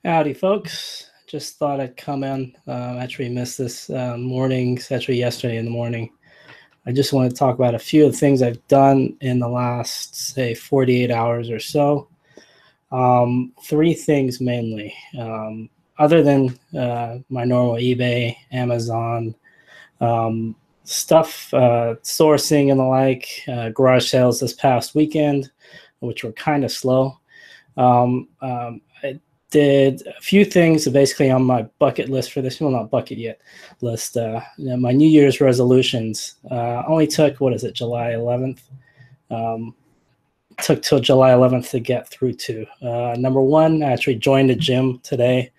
Howdy, folks. Just thought I'd come in. Actually missed this morning, actually yesterday in the morning. I just want to talk about a few of the things I've done in the last, say, 48 hours or so. Three things mainly. Other than my normal eBay, Amazon, stuff, sourcing and the like, garage sales this past weekend, which were kind of slow. I did a few things basically on my bucket list for this. Well, not bucket yet list. My New Year's resolutions only took, what is it, July 11th? Took till July 11th to get through to. Number one, I actually joined the gym today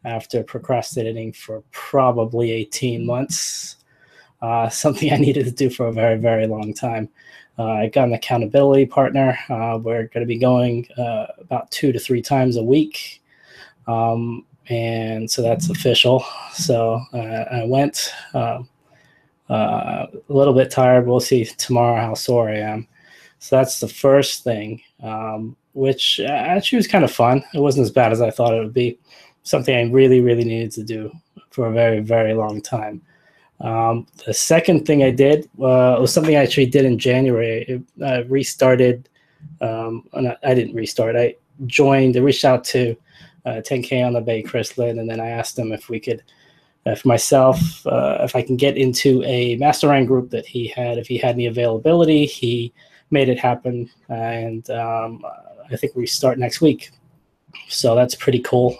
after procrastinating for probably 18 months. Something I needed to do for a very, very long time. I got an accountability partner. We're going to be going about 2 to 3 times a week. And so that's official. So I went a little bit tired. We'll see tomorrow how sore I am. So that's the first thing, which actually was kind of fun. It wasn't as bad as I thought it would be. Something I really, really needed to do for a very, very long time. The second thing I did was something I actually did in January. I restarted. I didn't restart. I reached out to 10K on the Bay, Chris Lynn, and then I asked him if we could, for myself, if I can get into a mastermind group that he had, if he had any availability. He made it happen, and I think we start next week. So that's pretty cool.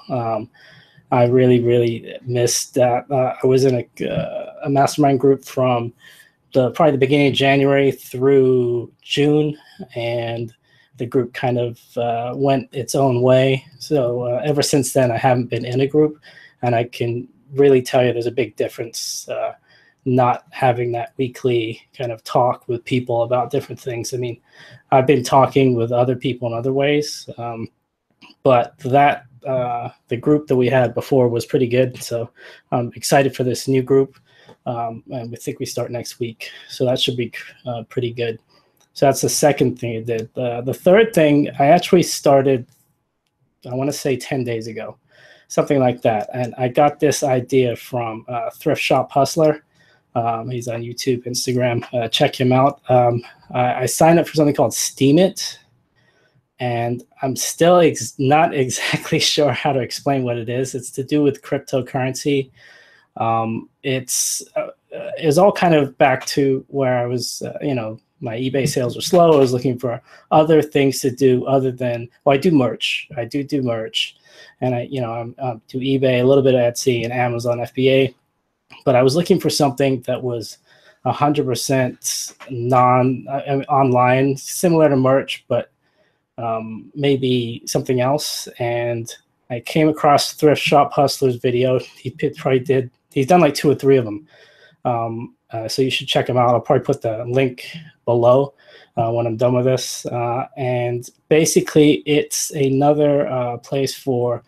I really, really missed that. I was in a mastermind group from probably the beginning of January through June, and the group kind of went its own way. So ever since then, I haven't been in a group, and I can really tell you there's a big difference not having that weekly kind of talk with people about different things. I mean, I've been talking with other people in other ways, but that the group that we had before was pretty good. So I'm excited for this new group, and we think we start next week. So that should be pretty good. So that's the second thing I did. The third thing, I actually started, I want to say 10 days ago, something like that. And I got this idea from Thrift Shop Hustler. He's on YouTube, Instagram. Check him out. I signed up for something called Steemit, and I'm still not exactly sure how to explain what it is. It's to do with cryptocurrency. It's all kind of back to where I was, my eBay sales were slow. I was looking for other things to do other than, well, I do merch. I do merch. And I do eBay, a little bit of Etsy and Amazon FBA. But I was looking for something that was 100% online, similar to merch, but maybe something else. And I came across Thrift Shop Hustler's video. He's done like 2 or 3 of them. So you should check him out. I'll probably put the link below when I'm done with this. And basically, it's another place for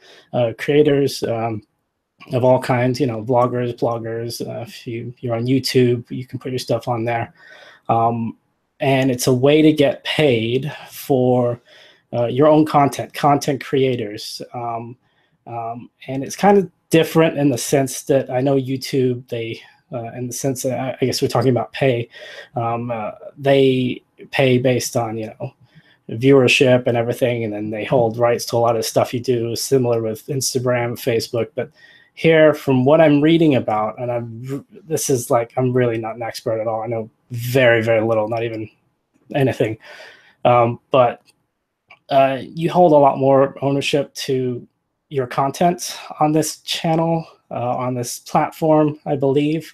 creators of all kinds, bloggers. If you're on YouTube, you can put your stuff on there. And it's a way to get paid for your own content creators. And it's kind of different in the sense that I know YouTube, in the sense that I guess we're talking about pay, they pay based on, viewership and everything, and then they hold rights to a lot of stuff you do, similar with Instagram, Facebook. But here, from what I'm reading about, and I'm really not an expert at all. I know very, very little, not even anything. But you hold a lot more ownership to your content on this channel, on this platform, I believe.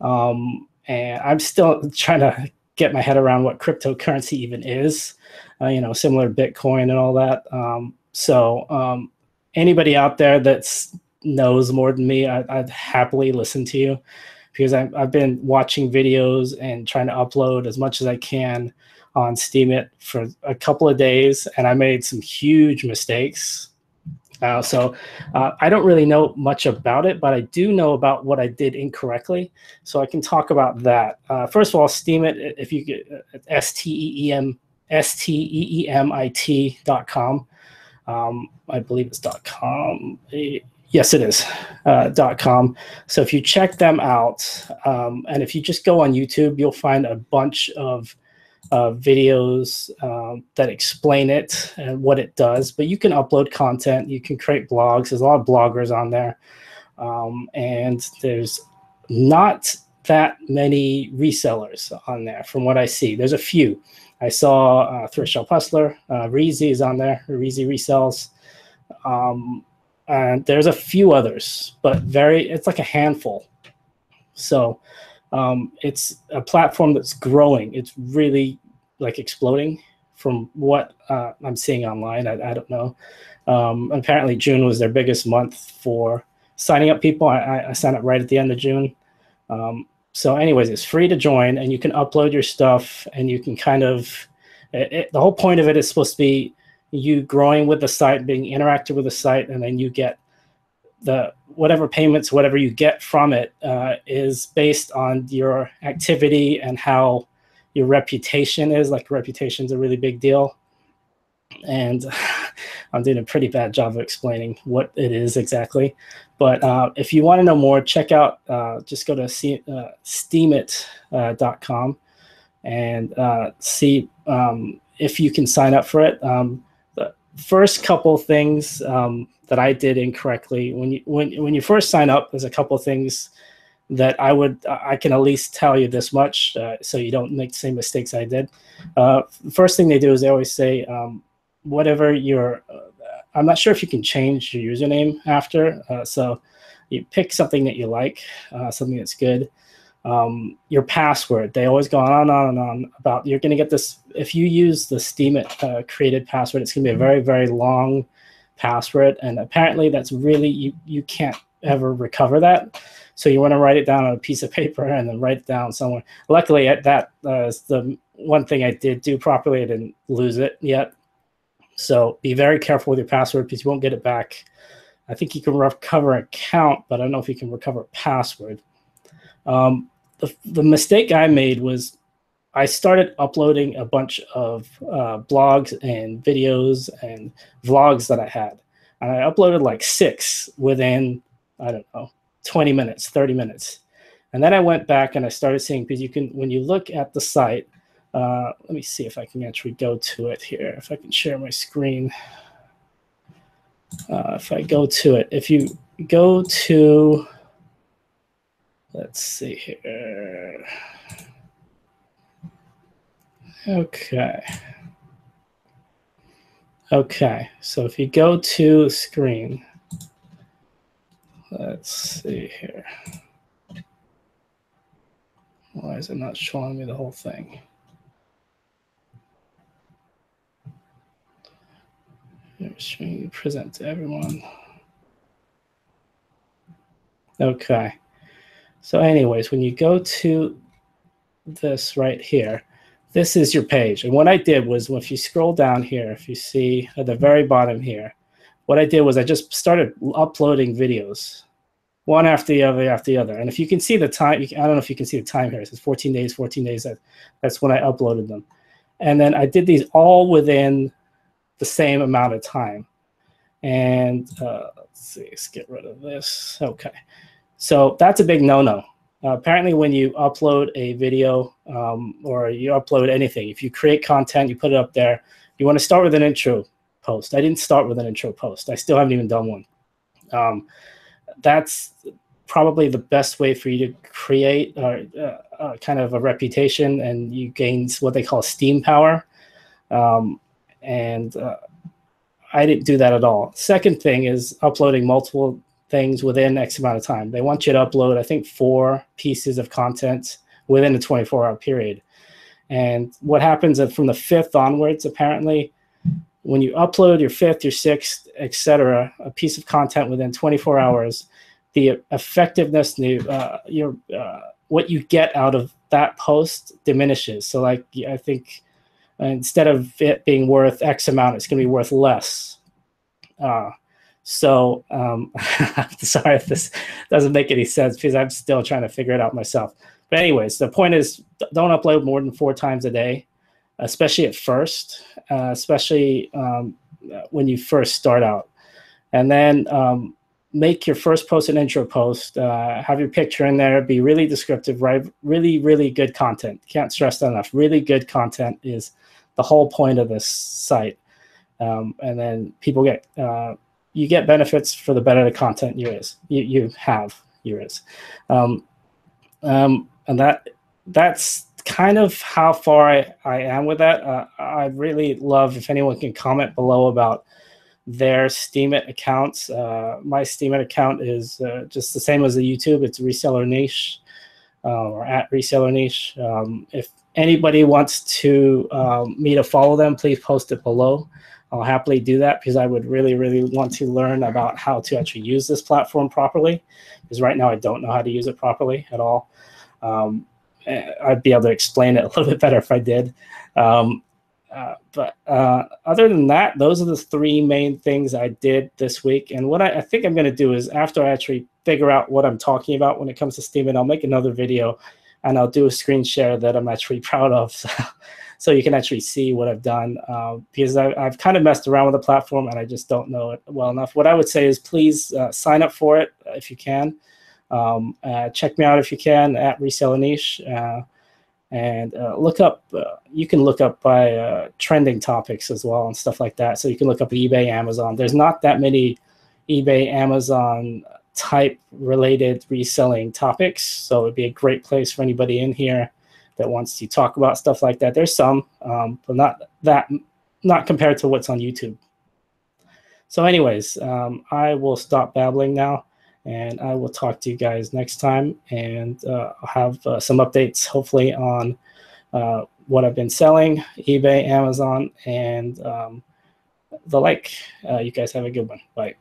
And I'm still trying to get my head around what cryptocurrency even is, similar to Bitcoin and all that. So anybody out there that knows more than me, I'd happily listen to you, because I've been watching videos and trying to upload as much as I can on Steemit for a couple of days, and I made some huge mistakes. So I don't really know much about it, but I do know about what I did incorrectly. So I can talk about that. First of all, Steemit, if you get STEEMIT.com. I believe it's .com. Yes, it is .com. So if you check them out, and if you just go on YouTube, you'll find a bunch of videos that explain it and what it does. But you can upload content. You can create blogs. There's a lot of bloggers on there. And there's not that many resellers on there from what I see. There's a few. I saw Thrift Shop Hustler. Reezy is on there. Reezy resells. And there's a few others, but it's like a handful. So it's a platform that's growing. It's really like exploding from what I'm seeing online. I don't know. Apparently June was their biggest month for signing up people. I signed up right at the end of June. So anyways, it's free to join, and you can upload your stuff, and you can kind of, the whole point of it is supposed to be you growing with the site, being interactive with the site, and then you get the whatever payments, whatever you get from it is based on your activity and how your reputation is. Like, reputation is a really big deal. And I'm doing a pretty bad job of explaining what it is exactly. But if you want to know more, check out, just go to Steemit.com and see if you can sign up for it. The first couple things that I did incorrectly, when you first sign up, there's a couple things that I can at least tell you this much, so you don't make the same mistakes I did. The first thing they do is they always say, whatever your, I'm not sure if you can change your username after, so you pick something that you like, something that's good. Your password, they always go on and on about, you're going to get this, if you use the Steemit created password, it's going to be a very, very long password, and apparently that's really, you can't ever recover that. So you want to write it down on a piece of paper and then write it down somewhere. Luckily, that is the one thing I did do properly. I didn't lose it yet. So be very careful with your password, because you won't get it back. I think you can recover an account, but I don't know if you can recover a password. The mistake I made was I started uploading a bunch of blogs and videos and vlogs that I had. And I uploaded like 6 within, I don't know, 20 minutes, 30 minutes. And then I went back and I started seeing, because you can, when you look at the site, let me see if I can actually go to it here. If I can share my screen. If I go to it, if you go to, let's see here. Okay. Okay, so if you go to screen, let's see here. Why is it not showing me the whole thing? Screen present to everyone. Okay. So anyways, when you go to this right here, this is your page. And what I did was, if you scroll down here, if you see at the very bottom here, what I did was I just started uploading videos, one after the other. And if you can see the time, I don't know if you can see the time here. It says 14 days, 14 days. That's when I uploaded them. And then I did these all within the same amount of time. And let's see, let's get rid of this. Okay. So that's a big no-no. Apparently, when you upload a video or you upload anything, if you create content, you put it up there, you want to start with an intro post. I didn't start with an intro post. I still haven't even done one. That's probably the best way for you to create kind of a reputation, and you gain what they call steam power. And I didn't do that at all. Second thing is uploading multiple things within X amount of time. They want you to upload, I think, 4 pieces of content within a 24-hour period. And what happens is from the 5th onwards, apparently, when you upload your 5th, your 6th, etc., a piece of content within 24 hours, the effectiveness, what you get out of that post diminishes. So, like, I think instead of it being worth X amount, it's going to be worth less. So I'm sorry if this doesn't make any sense, because I'm still trying to figure it out myself. But anyways, the point is, don't upload more than 4 times a day, especially at first. Especially when you first start out. And then make your first post an intro post, have your picture in there, be really descriptive, right? Really, really good content. Can't stress that enough. Really good content is the whole point of this site. And then people get, you get benefits for the better the content you have. And that's kind of how far I am with that. I'd really love if anyone can comment below about their Steemit accounts. My Steemit account is just the same as the YouTube. It's Reseller Niche, or at Reseller Niche. If anybody wants to me to follow them, please post it below. I'll happily do that because I would really, really want to learn about how to actually use this platform properly. Because right now I don't know how to use it properly at all. I'd be able to explain it a little bit better if I did. But other than that, those are the three main things I did this week. And what I think I'm going to do is, after I actually figure out what I'm talking about when it comes to Steemit, I'll make another video and I'll do a screen share that I'm actually proud of. So you can actually see what I've done, because I've kind of messed around with the platform and I just don't know it well enough. What I would say is please sign up for it if you can. Check me out if you can at Reseller Niche. And look up, you can look up by trending topics as well and stuff like that. So you can look up eBay, Amazon. There's not that many eBay, Amazon type related reselling topics. So it'd be a great place for anybody in here that wants to talk about stuff like that. There's some, but not compared to what's on YouTube. So anyways, I will stop babbling now. And I will talk to you guys next time, and I'll have some updates, hopefully, on what I've been selling, eBay, Amazon, and the like. You guys have a good one. Bye.